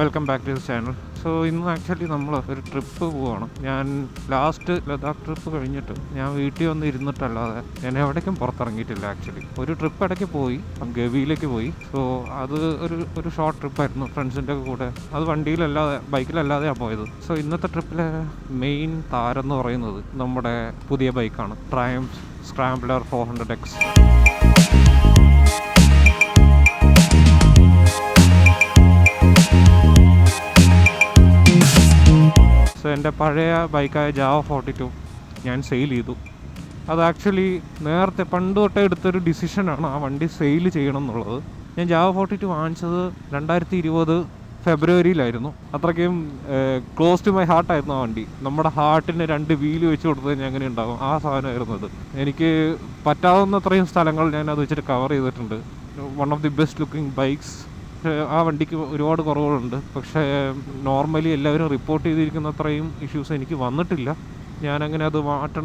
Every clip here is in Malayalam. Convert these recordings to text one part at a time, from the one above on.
Welcome back to this channel. So ഇന്ന് ആക്ച്വലി നമ്മൾ ഒരു ട്രിപ്പ് പോവുകയാണ്. ഞാൻ ലാസ്റ്റ് ലഡാക്ക് ട്രിപ്പ് കഴിഞ്ഞിട്ട് ഞാൻ വീട്ടിൽ വന്ന് ഇരുന്നിട്ടല്ലാതെ ഞാൻ എവിടേക്കും പുറത്തിറങ്ങിയിട്ടില്ല. ആക്ച്വലി ഒരു ട്രിപ്പ് ഇടയ്ക്ക് പോയി, ഗവിയിലേക്ക് പോയി. സോ അത് ഒരു ഷോർട്ട് ട്രിപ്പായിരുന്നു ഫ്രണ്ട്സിൻ്റെ കൂടെ. അത് വണ്ടിയിലല്ലാതെ ബൈക്കിലല്ലാതെയാണ് പോയത്. സോ ഇന്നത്തെ ട്രിപ്പിലെ മെയിൻ താരം എന്ന് പറയുന്നത് നമ്മുടെ പുതിയ ബൈക്കാണ്, ട്രയംഫ് സ്ക്രാംബ്ലർ 400X. സോ എൻ്റെ പഴയ ബൈക്കായ ജാവ 42 ഞാൻ സെയിൽ ചെയ്തു. അത് ആക്ച്വലി നേരത്തെ പണ്ട് തൊട്ടേ എടുത്തൊരു ഡിസിഷനാണ് ആ വണ്ടി സെയിൽ ചെയ്യണം എന്നുള്ളത്. ഞാൻ ജാവ 42 വാങ്ങിച്ചത് 2020 ഫെബ്രുവരിയിലായിരുന്നു. അത്രയ്ക്കും ക്ലോസ് ടു മൈ ഹാർട്ടായിരുന്നു ആ വണ്ടി. നമ്മുടെ ഹാർട്ടിന് 2 വീല് വെച്ച് കൊടുത്തത് ഞാൻ എങ്ങനെ ഉണ്ടാകും, ആ സാധനമായിരുന്നു അത്. എനിക്ക് പറ്റാവുന്നത്രയും സ്ഥലങ്ങൾ ഞാൻ അത് വെച്ചിട്ട് കവർ ചെയ്തിട്ടുണ്ട്. One of the best looking bikes. ആ വണ്ടിക്ക് ഒരുപാട് കുറവുകളുണ്ട്, പക്ഷേ നോർമലി എല്ലാവരും റിപ്പോർട്ട് ചെയ്തിരിക്കുന്ന അത്രയും ഇഷ്യൂസ് എനിക്ക് വന്നിട്ടില്ല. ഞാനങ്ങനെ അത്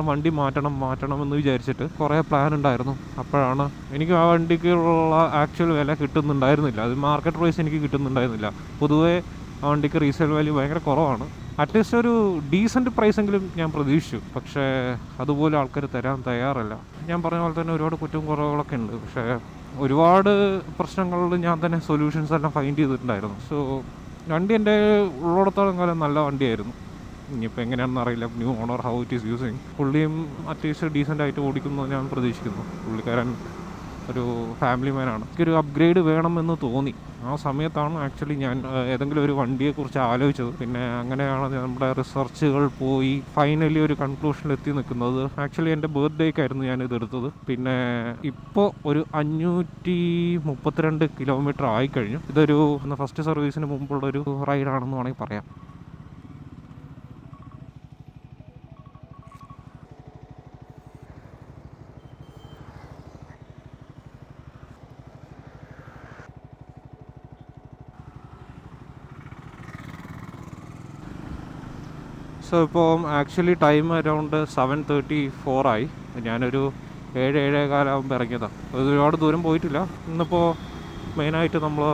വണ്ടി മാറ്റണം എന്ന് വിചാരിച്ചിട്ട് കുറേ പ്ലാൻ ഉണ്ടായിരുന്നു. അപ്പോഴാണ് എനിക്ക് ആ വണ്ടിക്കുള്ള ആക്ച്വൽ വില കിട്ടുന്നുണ്ടായിരുന്നില്ല. അത് മാർക്കറ്റ് പ്രൈസ് എനിക്ക് കിട്ടുന്നുണ്ടായിരുന്നില്ല. പൊതുവേ ആ വണ്ടിക്ക് റീസെയിൽ വാല്യൂ ഭയങ്കര കുറവാണ്. അറ്റ്ലീസ്റ്റ് ഒരു ഡീസൻറ്റ് പ്രൈസെങ്കിലും ഞാൻ പ്രതീക്ഷിച്ചു, പക്ഷേ അതുപോലെ ആൾക്കാർ തരാൻ തയ്യാറല്ല. ഞാൻ പറഞ്ഞ പോലെ തന്നെ ഒരുപാട് കുറ്റവും കുറവുകളൊക്കെ ഉണ്ട്, പക്ഷേ ഒരുപാട് പ്രശ്നങ്ങളിൽ ഞാൻ തന്നെ സൊല്യൂഷൻസ് എല്ലാം ഫൈൻഡ് ചെയ്തിട്ടുണ്ടായിരുന്നു. സോ വണ്ടി എൻ്റെ ഉള്ളിടത്തോളം കാലം നല്ല വണ്ടിയായിരുന്നു. ഇനിയിപ്പോൾ എങ്ങനെയാണെന്ന് അറിയില്ല, new owner how it is using. പുള്ളിയും അറ്റ്ലീസ്റ്റ് ഡീസൻ്റായിട്ട് ഓടിക്കുന്നു ഞാൻ പ്രതീക്ഷിക്കുന്നു. പുള്ളിക്കാരൻ ഒരു ഫാമിലി മാനാണ്. എനിക്കൊരു അപ്ഗ്രേഡ് വേണമെന്ന് തോന്നി. ആ സമയത്താണ് ആക്ച്വലി ഞാൻ ഏതെങ്കിലും ഒരു വണ്ടിയെക്കുറിച്ച് ആലോചിച്ചത്. പിന്നെ അങ്ങനെയാണ് നമ്മുടെ റിസർച്ചുകൾ പോയി ഫൈനലി ഒരു കൺക്ലൂഷനിലെത്തി നിൽക്കുന്നത്. ആക്ച്വലി എൻ്റെ ബർത്ത്ഡേക്കായിരുന്നു ഞാനിതെടുത്തത്. പിന്നെ ഇപ്പോൾ ഒരു 532 കിലോമീറ്റർ ആയിക്കഴിഞ്ഞു. ഇതൊരു ഫസ്റ്റ് സർവീസിന് മുമ്പുള്ളൊരു റൈഡാണെന്ന് വേണമെങ്കിൽ പറയാം. സോ ഇപ്പോൾ ആക്ച്വലി ടൈം അറൗണ്ട് 7:34 ആയി. ഞാനൊരു 7-7:15 ആകുമ്പോൾ ഇറങ്ങിയതാണ്. ഒരുപാട് ദൂരം പോയിട്ടില്ല. ഇന്നിപ്പോൾ മെയിനായിട്ട് നമ്മൾ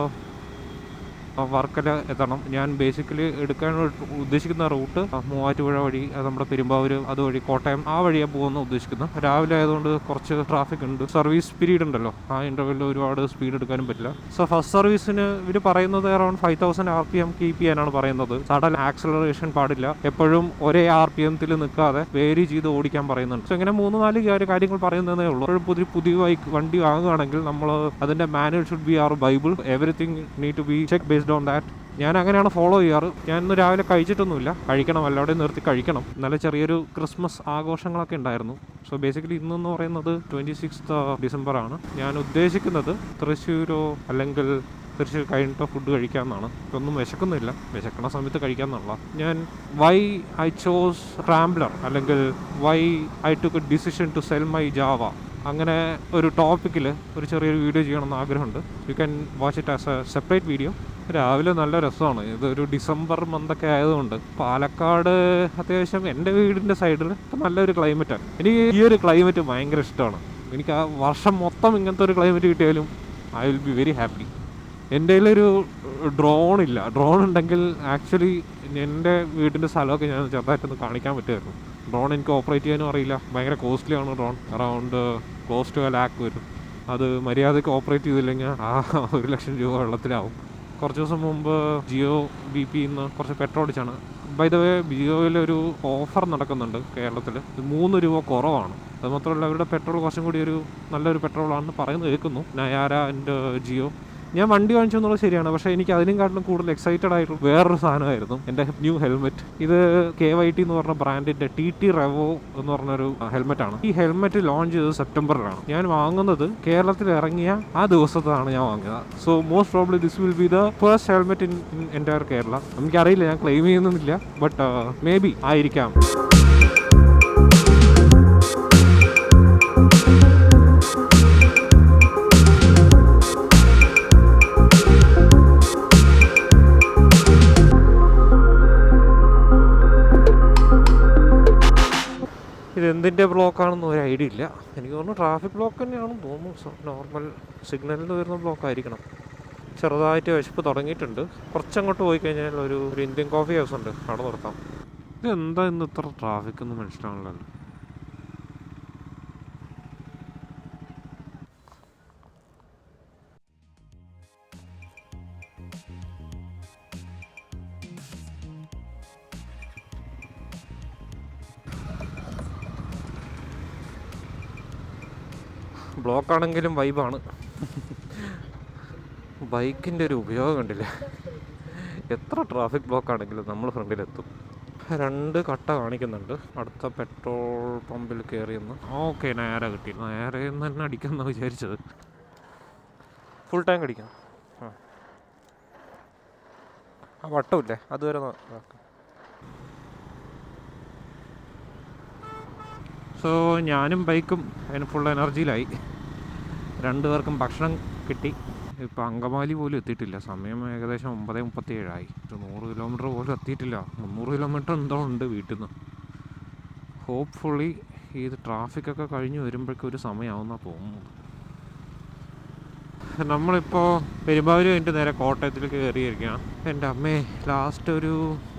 വർക്കല എത്തണം. ഞാൻ ബേസിക്കലി എടുക്കാൻ ഉദ്ദേശിക്കുന്ന റൂട്ട് മൂവാറ്റുപുഴ വഴി, നമ്മുടെ പെരുമ്പാവൂർ അതുവഴി കോട്ടയം, ആ വഴിയാണ് പോകുന്ന ഉദ്ദേശിക്കുന്നത്. രാവിലെ ആയതുകൊണ്ട് കുറച്ച് ട്രാഫിക് ഉണ്ട്. സർവീസ് പീരീഡ് ഉണ്ടല്ലോ, ആ ഇൻ്റർവെല്ലിൽ ഒരുപാട് സ്പീഡ് എടുക്കാനും പറ്റില്ല. സോ ഫസ്റ്റ് സർവീസിന് ഇവർ പറയുന്നത് അറൗണ്ട് 5000 RPM കീപ്പ് ചെയ്യാനാണ് പറയുന്നത്. സഡൻ ആക്സലറേഷൻ പാടില്ല, എപ്പോഴും ഒരേ RPM-ത്തിൽ നിൽക്കാതെ വേരി ചെയ്ത് ഓടിക്കാൻ പറയുന്നുണ്ട്. സോ ഇങ്ങനെ 3-4 കാര്യങ്ങൾ പറയുന്നതേ ഉള്ളൂ. എപ്പോഴും പുതിയ വണ്ടി വാങ്ങുകയാണെങ്കിൽ നമ്മൾ അതിൻ്റെ manual should be our bible. Everything need to be check based on that. ഞാൻ അങ്ങനെയാണ് ഫോളോ ചെയ്യാറ്. ഞാൻ ഇന്ന് രാവിലെ കഴിച്ചിട്ടൊന്നുമില്ല, കഴിക്കണം, എല്ലാവരുടെയും നിർത്തി കഴിക്കണം. നല്ല ചെറിയൊരു ക്രിസ്മസ് ആഘോഷങ്ങളൊക്കെ ഉണ്ടായിരുന്നു. സോ ബേസിക്കലി ഇന്നെന്ന് പറയുന്നത് 26th ഡിസംബർ ആണ്. ഞാൻ ഉദ്ദേശിക്കുന്നത് തൃശ്ശൂരോ അല്ലെങ്കിൽ തൃശ്ശൂർ കഴിഞ്ഞിട്ടോ ഫുഡ് കഴിക്കാമെന്നാണ്. ഒന്നും വിശക്കുന്നില്ല, വിശക്കണ സമയത്ത് കഴിക്കാമെന്നുള്ള. ഞാൻ വൈ ഐ ചോസ് സ്ക്രാംബ്ലർ അല്ലെങ്കിൽ why I took a decision to sell my Jawa, അങ്ങനെ ഒരു ടോപ്പിക്കിൽ ഒരു ചെറിയൊരു വീഡിയോ ചെയ്യണമെന്ന് ആഗ്രഹമുണ്ട്. You can watch it as a separate video. രാവിലെ നല്ല രസമാണ്. ഇതൊരു ഡിസംബർ മന്തൊക്കെ ആയതുകൊണ്ട് പാലക്കാട് അത്യാവശ്യം എൻ്റെ വീടിൻ്റെ സൈഡിൽ ഇപ്പം നല്ലൊരു ക്ലൈമറ്റാണ്. എനിക്ക് ഈ ഒരു ക്ലൈമറ്റ് ഭയങ്കര ഇഷ്ടമാണ്. എനിക്ക് ആ വർഷം മൊത്തം ഇങ്ങനത്തെ ഒരു ക്ലൈമറ്റ് കിട്ടിയാലും I will be very happy. എൻ്റെ കയ്യിലൊരു ഡ്രോൺ ഇല്ല. ഡ്രോൺ ഉണ്ടെങ്കിൽ ആക്ച്വലി എൻ്റെ വീടിൻ്റെ സ്ഥലമൊക്കെ ഞാൻ ചെറുതായിട്ടൊന്ന് കാണിക്കാൻ പറ്റുമായിരുന്നു. ഡ്രോൺ എനിക്ക് ഓപ്പറേറ്റ് ചെയ്യാനും അറിയില്ല. ഭയങ്കര കോസ്റ്റ്ലിയാണ് drone. Around close to 1 lakh വരും. അത് മര്യാദയ്ക്ക് ഓപ്പറേറ്റ് ചെയ്തില്ലെങ്കിൽ 1,00,000 രൂപ വെള്ളത്തിലാവും. കുറച്ച് ദിവസം മുമ്പ് ജിയോ BP-ന്ന് കുറച്ച് പെട്രോൾ അടിച്ചാണ്. ബൈ ദ വേ, ജിയോയിലൊരു ഓഫർ നടക്കുന്നുണ്ട് കേരളത്തിൽ. 3 രൂപ കുറവാണ്. അത് മാത്രമല്ല അവരുടെ പെട്രോൾ കുറച്ചും കൂടി ഒരു നല്ലൊരു പെട്രോളാണെന്ന് പറയുന്നത് കേൾക്കുന്നു. നയാര ആൻഡ് ജിയോ. ഞാൻ വണ്ടി വാങ്ങിച്ചു എന്നുള്ളത് ശരിയാണ്, പക്ഷേ എനിക്ക് അതിനെക്കാട്ടിലും കൂടുതൽ എക്സൈറ്റഡ് ആയിട്ട് വേറൊരു സാധനമായിരുന്നു എൻ്റെ ന്യൂ ഹെൽമെറ്റ്. ഇത് KYT എന്ന് പറഞ്ഞ ബ്രാൻഡിൻ്റെ TT Revo എന്ന് പറഞ്ഞൊരു ഹെൽമെറ്റാണ്. ഈ ഹെൽമെറ്റ് ലോഞ്ച് ചെയ്തത് സെപ്റ്റംബറിലാണ്. ഞാൻ വാങ്ങുന്നത് കേരളത്തിൽ ഇറങ്ങിയ ആ ദിവസത്താണ് ഞാൻ വാങ്ങിയത്. So most probably this will be the first helmet in entire Kerala. എനിക്കറിയില്ല, ഞാൻ ക്ലെയിം ചെയ്യുന്നില്ല, ബട്ട് മേ ബി ആയിരിക്കാം. ഇതെന്തിൻ്റെ ബ്ലോക്കാണെന്ന് ഒരു ഐഡിയ ഇല്ല. എനിക്ക് തോന്നുന്നു ട്രാഫിക് ബ്ലോക്ക് തന്നെയാണെന്ന് തോന്നുന്നു. നോർമൽ സിഗ്നലിൽ വരുന്ന ബ്ലോക്ക് ആയിരിക്കണം. ചെറുതായിട്ട് വിശപ്പ് തുടങ്ങിയിട്ടുണ്ട്. കുറച്ചങ്ങോട്ട് പോയി കഴിഞ്ഞാൽ ഒരു ഇന്ത്യൻ കോഫി ഹൗസ് ഉണ്ട്, അവിടെ നിർത്താം. ഇതെന്താ ഇന്ന് ഇത്ര ട്രാഫിക് എന്ന് മനസ്സിലാണല്ലോ. ബ്ലോക്കാണെങ്കിലും വൈബാണ്. ബൈക്കിൻ്റെ ഒരു ഉപയോഗം കണ്ടില്ല. എത്ര ട്രാഫിക് ബ്ലോക്ക് ആണെങ്കിലും നമ്മൾ ഫ്രണ്ടിലെത്തും. 2 കട്ട കാണിക്കുന്നുണ്ട്. അടുത്ത പെട്രോൾ പമ്പിൽ കയറിയെന്ന്. ഓക്കെ, നേരെ കിട്ടി. നേരെ തന്നെ അടിക്കാമെന്നാണ് വിചാരിച്ചത്. ഫുൾ ടാങ്ക് അടിക്കാം. ആ വട്ടമില്ലേ, അതുവരെ നോക്കാം. സോ ഞാനും ബൈക്കും അതിന് ഫുൾ എനർജിയിലായി. 2 പേർക്കും ഭക്ഷണം കിട്ടി. ഇപ്പോൾ അങ്കമാലി പോലും എത്തിയിട്ടില്ല. സമയം ഏകദേശം 9:37 100 കിലോമീറ്റർ പോലും എത്തിയിട്ടില്ല. 300 കിലോമീറ്റർ എന്തോ ഉണ്ട് വീട്ടിൽ നിന്ന്. ഹോപ്പ്ഫുള്ളി ഈ ട്രാഫിക്കൊക്കെ കഴിഞ്ഞ് വരുമ്പോഴേക്കും ഒരു സമയമാവുമെന്നാണ് തോന്നുന്നത്. നമ്മളിപ്പോൾ പെരുമ്പാവൂർ കഴിഞ്ഞിട്ട് നേരെ കോട്ടയത്തിലേക്ക് കയറിയിരിക്കുകയാണ്. എൻ്റെ അമ്മേ, ലാസ്റ്റ് ഒരു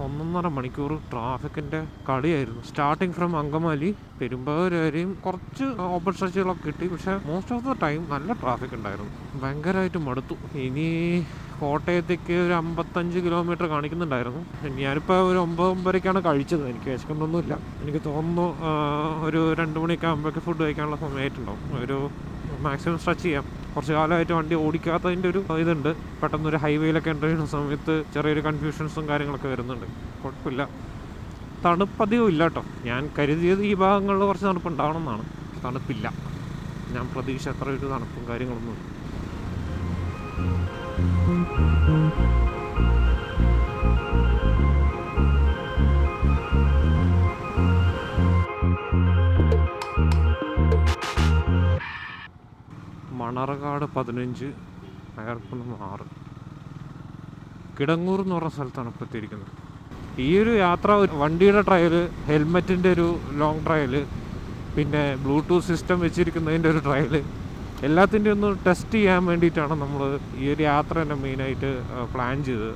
1.5 മണിക്കൂർ ട്രാഫിക്കിൻ്റെ കളിയായിരുന്നു. സ്റ്റാർട്ടിങ് ഫ്രം അങ്കമാലി പെരുമ്പാവൂർ വരെയും കുറച്ച് ഓപ്പൺ സ്ട്രെച്ചുകളൊക്കെ കിട്ടി. പക്ഷേ മോസ്റ്റ് ഓഫ് ദ ടൈം നല്ല ട്രാഫിക് ഉണ്ടായിരുന്നു. ഭയങ്കരമായിട്ട് മടുത്തു. ഇനി കോട്ടയത്തേക്ക് ഒരു 55 കിലോമീറ്റർ കാണിക്കുന്നുണ്ടായിരുന്നു. ഞാനിപ്പോൾ ഒരു 9:30 കഴിച്ചത്. എനിക്ക് വിശക്കൊണ്ടൊന്നുമില്ല. എനിക്ക് തോന്നുന്നു ഒരു 2 മണിയൊക്കെ ആകുമ്പോഴേക്ക് ഫുഡ് കഴിക്കാനുള്ള സമയമായിട്ടുണ്ടാവും. ഒരു മാക്സിമം സ്ട്രെച്ച് ചെയ്യാം. കുറച്ച് കാലമായിട്ട് വണ്ടി ഓടിക്കാത്തതിൻ്റെ ഒരു ഇതുണ്ട്. പെട്ടെന്നൊരു ഹൈവേയിലൊക്കെ എൻ്റർ ചെയ്യുന്ന സമയത്ത് ചെറിയൊരു കൺഫ്യൂഷൻസും കാര്യങ്ങളൊക്കെ വരുന്നുണ്ട്. കുഴപ്പമില്ല. തണുപ്പധികം ഇല്ല കേട്ടോ. ഞാൻ കരുതിയത് ഈ ഭാഗങ്ങളിൽ കുറച്ച് തണുപ്പുണ്ടാവണമെന്നാണ്. തണുപ്പില്ല. ഞാൻ പ്രതീക്ഷ അത്ര ഒരു തണുപ്പും കാര്യങ്ങളൊന്നും ഇല്ല. മണർകാട് 15, അയർക്കുന്നം 6, കിടങ്ങൂർ എന്ന് പറഞ്ഞ സ്ഥലത്താണ് ഇപ്പോൾ എത്തിയിരിക്കുന്നത്. ഈ ഒരു യാത്ര വണ്ടിയുടെ ട്രയൽ, ഹെൽമെറ്റിൻ്റെ ഒരു ലോങ് ട്രയൽ, പിന്നെ ബ്ലൂടൂത്ത് സിസ്റ്റം വെച്ചിരിക്കുന്നതിൻ്റെ ഒരു ട്രയൽ, എല്ലാത്തിൻ്റെ ഒന്ന് ടെസ്റ്റ് ചെയ്യാൻ വേണ്ടിയിട്ടാണ് നമ്മൾ ഈ ഒരു യാത്ര തന്നെ മെയിനായിട്ട് പ്ലാൻ ചെയ്തത്.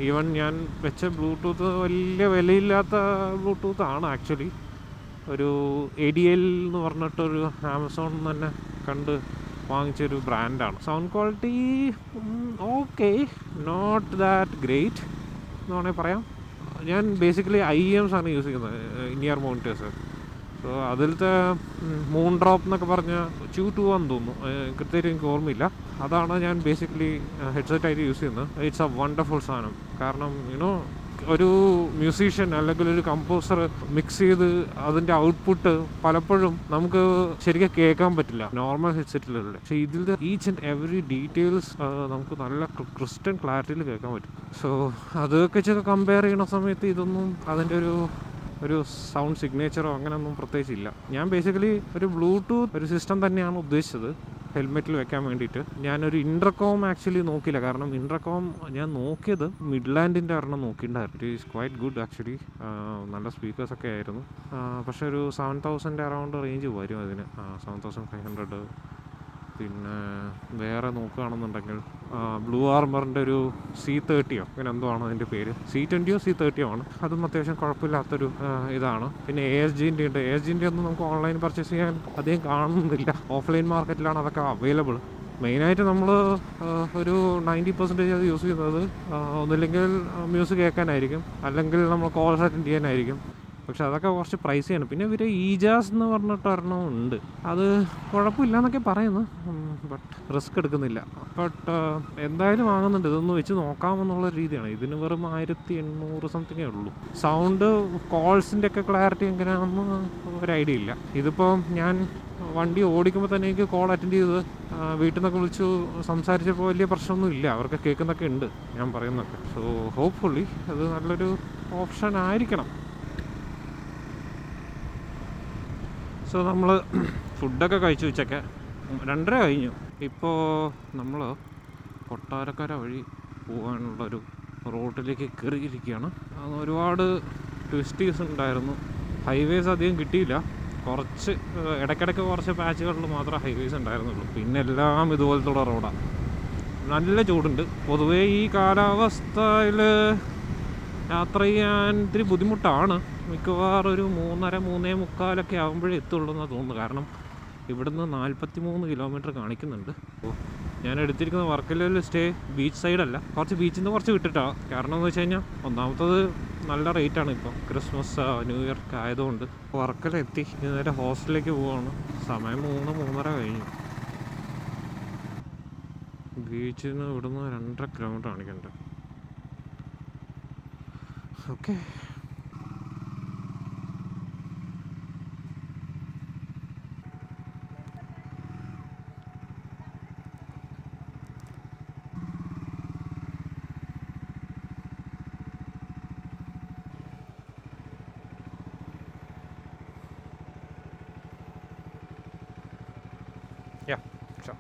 ഈവൻ ഞാൻ വെച്ച ബ്ലൂടൂത്ത് വലിയ വിലയില്ലാത്ത ബ്ലൂടൂത്ത് ആണ് ആക്ച്വലി. ഒരു ADL എന്ന് പറഞ്ഞിട്ടൊരു ആമസോണിൽ നിന്ന് തന്നെ കണ്ട് വാങ്ങിച്ചൊരു ബ്രാൻഡാണ്. Sound quality okay, not that great എന്ന് വേണമെങ്കിൽ പറയാം. ഞാൻ ബേസിക്കലി IEMs ആണ് യൂസ് ചെയ്യുന്നത്, ഇനിയർ മോണിറ്റേഴ്സ്. സോ അതിലത്തെ മൂൺ ഡ്രോപ്പ് എന്നൊക്കെ പറഞ്ഞ Q2 ആണെന്ന് തോന്നുന്നു, കൃത്യമായിട്ട് എനിക്ക് ഓർമ്മയില്ല. അതാണ് ഞാൻ ബേസിക്കലി ഹെഡ്സെറ്റായിട്ട് യൂസ് ചെയ്യുന്നത്. ഇറ്റ്സ് എ വണ്ടർഫുൾ സാധനം. കാരണം ഒരു മ്യൂസീഷ്യൻ അല്ലെങ്കിൽ ഒരു കമ്പോസർ മിക്സ് ചെയ്ത് അതിൻ്റെ ഔട്ട്പുട്ട് പലപ്പോഴും നമുക്ക് ശരിക്കും കേൾക്കാൻ പറ്റില്ല നോർമൽ ഹെഡ്സെറ്റിലുള്ള. പക്ഷേ ഇതിൽ ഈച്ച് ആൻഡ് എവറി ഡീറ്റെയിൽസ് നമുക്ക് നല്ല ക്രിസ്റ്റൽ ക്ലാരിറ്റിയിൽ കേൾക്കാൻ പറ്റും. സോ അതൊക്കെ വെച്ചൊക്കെ കമ്പയർ ചെയ്യുന്ന സമയത്ത് ഇതൊന്നും അതിൻ്റെ ഒരു സൗണ്ട് സിഗ്നേച്ചറോ അങ്ങനെയൊന്നും പ്രത്യേകിച്ചില്ല. ഞാൻ ബേസിക്കലി ഒരു ബ്ലൂടൂത്ത് ഒരു സിസ്റ്റം തന്നെയാണ് ഉദ്ദേശിച്ചത് ഹെൽമെറ്റിൽ വെക്കാൻ വേണ്ടിയിട്ട്. ഞാനൊരു ഇൻ്റർകോം ആക്ച്വലി നോക്കിയില്ല. കാരണം ഇൻ്റർകോം ഞാൻ നോക്കിയത് മിഡ്ലാൻഡിൻ്റെ ഒരെണ്ണം നോക്കിയിട്ടുണ്ടായിരുന്നു. It is quite good actually. നല്ല സ്പീക്കേഴ്സൊക്കെ ആയിരുന്നു. പക്ഷേ ഒരു 7,000 അറൗണ്ട് റേഞ്ച് വരും അതിന്, 7,500. പിന്നെ വേറെ നോക്കുകയാണെന്നുണ്ടെങ്കിൽ ബ്ലൂ ആർമറിൻ്റെ ഒരു C30 അങ്ങനെ എന്തോ ആണ് അതിൻ്റെ പേര്. C20 C30 ആണ്. അതും അത്യാവശ്യം കുഴപ്പമില്ലാത്തൊരു ഇതാണ്. പിന്നെ ASGൻ്റെ ഉണ്ട്. ASGൻ്റെ ഒന്നും നമുക്ക് ഓൺലൈൻ പർച്ചേസ് ചെയ്യാൻ അധികം കാണുന്നില്ല. ഓഫ്ലൈൻ മാർക്കറ്റിലാണ് അതൊക്കെ അവൈലബിൾ. മെയിനായിട്ട് നമ്മൾ ഒരു 90% അത് യൂസ് ചെയ്യുന്നത് ഒന്നില്ലെങ്കിൽ മ്യൂസിക് കേൾക്കാനായിരിക്കും, അല്ലെങ്കിൽ നമ്മൾ കോൾസ് അറ്റൻഡ് ചെയ്യാനായിരിക്കും. പക്ഷെ അതൊക്കെ കുറച്ച് പ്രൈസിയാണ്. പിന്നെ ഇവർ ഈജാസ് എന്ന് പറഞ്ഞിട്ട് ഒരെണ്ണം ഉണ്ട്. അത് കുഴപ്പമില്ല എന്നൊക്കെ പറയുന്നു. ബട്ട് റിസ്ക് എടുക്കുന്നില്ല. ബട്ട് എന്തായാലും വാങ്ങുന്നുണ്ട്. ഇതൊന്ന് വെച്ച് നോക്കാമെന്നുള്ള രീതിയാണ്. ഇതിന് വെറും 1800 സംതിങ്ങേ ഉള്ളൂ. സൗണ്ട് കോൾസിൻ്റെ ഒക്കെ ക്ലാരിറ്റി എങ്ങനെയാണെന്ന് ഒരു ഐഡിയ ഇല്ല. ഇതിപ്പോൾ ഞാൻ വണ്ടി ഓടിക്കുമ്പോൾ തന്നെ എനിക്ക് കോൾ അറ്റൻഡ് ചെയ്ത് വീട്ടിൽ നിന്നൊക്കെ വിളിച്ചു സംസാരിച്ചപ്പോൾ വലിയ പ്രശ്നമൊന്നും ഇല്ല. അവർക്ക് കേൾക്കുന്നൊക്കെ ഉണ്ട് ഞാൻ പറയുന്നതൊക്കെ. സോ ഹോപ്പ്ഫുള്ളി അത് നല്ലൊരു ഓപ്ഷൻ ആയിരിക്കണം. സോ നമ്മൾ ഫുഡൊക്കെ കഴിച്ചു. ഉച്ചയ്ക്ക് 2:30 കഴിഞ്ഞു. ഇപ്പോൾ നമ്മൾ കൊട്ടാരക്കര വഴി പോകാനുള്ളൊരു റോഡിലേക്ക് കയറിയിരിക്കുകയാണ്. ഒരുപാട് ട്വിസ്റ്റീസ് ഉണ്ടായിരുന്നു. ഹൈവേസ് അധികം കിട്ടിയില്ല. കുറച്ച് ഇടയ്ക്കിടയ്ക്ക് കുറച്ച് പാച്ചുകളിൽ മാത്രമേ ഹൈവേസ് ഉണ്ടായിരുന്നുള്ളൂ. പിന്നെ എല്ലാം ഇതുപോലത്തുള്ള റോഡാണ്. നല്ല ചൂടുണ്ട്. പൊതുവേ ഈ കാലാവസ്ഥയിൽ യാത്ര ചെയ്യാൻ ഇത്തിരി ബുദ്ധിമുട്ടാണ്. മിക്കവാറും ഒരു 3:30-3:45 ആകുമ്പോഴേ എത്തുള്ളൂ എന്നാണ് തോന്നുന്നത്. കാരണം ഇവിടുന്ന് 43 കിലോമീറ്റർ കാണിക്കുന്നുണ്ട്. അപ്പോൾ ഞാൻ എടുത്തിരിക്കുന്ന വർക്കലയിൽ സ്റ്റേ ബീച്ച് സൈഡല്ല, കുറച്ച് ബീച്ചിൽ നിന്ന് കുറച്ച് വിട്ടിട്ടാണ്. കാരണം എന്ന് വെച്ച് കഴിഞ്ഞാൽ ഒന്നാമത്തത് നല്ല റേറ്റാണ് ഇപ്പോൾ, ക്രിസ്മസ് ന്യൂ ഇയർ ഒക്കെ ആയതുകൊണ്ട്. വർക്കല എത്തി, നേരെ ഹോസ്റ്റലിലേക്ക് പോവാണ്. സമയം 3:30 കഴിഞ്ഞു. ബീച്ചിൽ നിന്ന് ഇവിടുന്ന് 2.5 കിലോമീറ്റർ കാണിക്കുന്നുണ്ട്. Okay, yeah, sure.